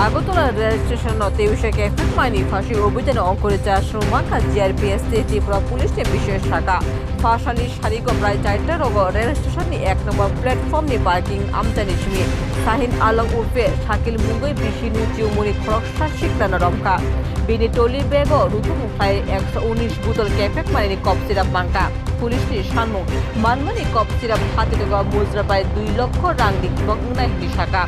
Agartala rail স্টেশনতে cafe মাইনি ফাঁসি অভিযানে অঙ্কুরেছে শ্রমাকা GRPS Tripura পুলিশের বিশেষ শাখা ফাঁসানি সারিক প্রায় 4টা রোগ রেল স্টেশনनि 1 নম্বর প্ল্যাটফর্মनि পার্কিং আমদানি সিমি শাহিন আলম উর্ফে শাকিল মুঙ্গই বিশিনু চিউমুনি খরকসা শিকদানা রমকা बिनि टोली बेग रुथुमुफ्लाय 119 बुतल कैफेक मानिनि कप सिराप मांका पुलिसनि सानमु मानमानि कप सिराप हातेगा मुजरा प्राय 2 लक्ष रांनि बंगना हिनि शाखा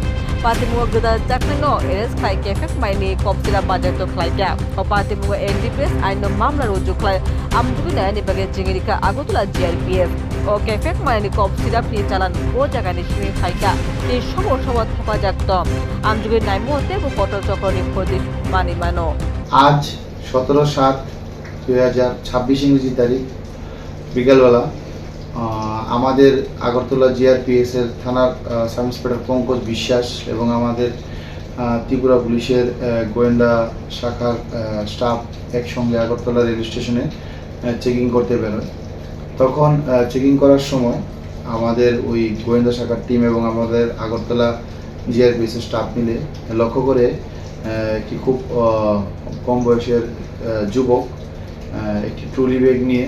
पातिमुगा गोदा जाखनानो एरेस्ट खाय कैफेक मानिनि कप सिराप बाजारतो खालायजा ओ पातिमुगा एनडीपीएस आइनो मामला रुजु खाय आमजुगिना निबागे जिंगिरिका আগরতলা জিআরপিএফ ও कैफेक मानिनि कप सिराप नि चालान ओ जागानि सिमी खायका नि समर समर हेफाजाब आमजुगि नायमुहते पटल चक्रनि प्रदेश मानि मानो आज 17/7/2026 ইংরেজি তারিখ বিকালবেলা আমাদের আগরতলা জিআরপিএস এর থানার সাব ইন্সপেক্টর পঙ্কজ বিশ্বাস এবং আমাদের ত্রিপুরা পুলিশের গোয়েন্দা শাখার স্টাফ একসঙ্গে আগরতলা রেল স্টেশনে চেকিং করতে বেরোয়। তখন চেকিং করার সময় আমাদের ওই গোয়েন্দা শাখার টিম এবং আমাদের আগরতলা জিআরপিএস এর স্টাফ মিলে লক্ষ্য করে একটি খুব কম বয়সের যুবক একটি ট্রলি ব্যাগ নিয়ে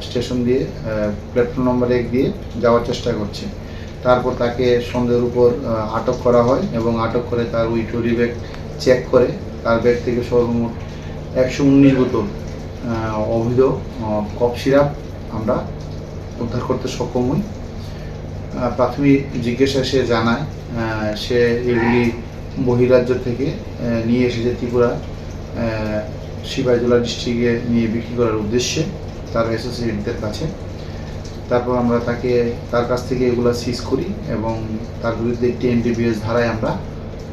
স্টেশন দিয়ে প্ল্যাটফর্ম নম্বর 1 দিয়ে যাওয়ার চেষ্টা করছে। তারপর তাকে সন্দেহের উপর আটক করা হয় এবং আটক করে তার ওই ট্রলি ব্যাগ চেক করে তার ব্যাগ থেকে সর্বমোট 119 বোতল অবৈধ কফ সিরাপ আমরা উদ্ধার করতে সক্ষম হই। প্রাথমিক জিজ্ঞাসা সে জানায় সে এগুলি বহিরাজ্য থেকে নিয়ে এসেছে ত্রিপুরা সিপাহীজলা ডিস্ট্রিক্টে নিয়ে বিক্রি করার উদ্দেশ্যে তার অ্যাসোসিয়েটদের কাছে। তারপর আমরা তার কাছ থেকে এগুলো সিজ করি এবং তার বিরুদ্ধে একটি এনডিপিএস ধারায় আমরা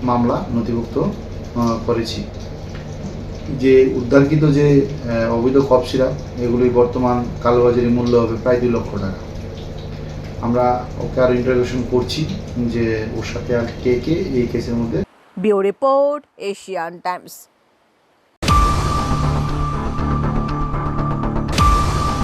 মামলা নথিভুক্ত করেছি। যে উদ্ধারকৃত যে অবৈধ কফ সিরাপ এগুলির বর্তমান কালোবাজারি মূল্য হবে প্রায় 2 লক্ষ টাকা। আমরা ওকে আরও ইন্টারোগেশন করছি যে ওর সাথে আর কে এই কেসের মধ্যে। Bureau report Asian Times.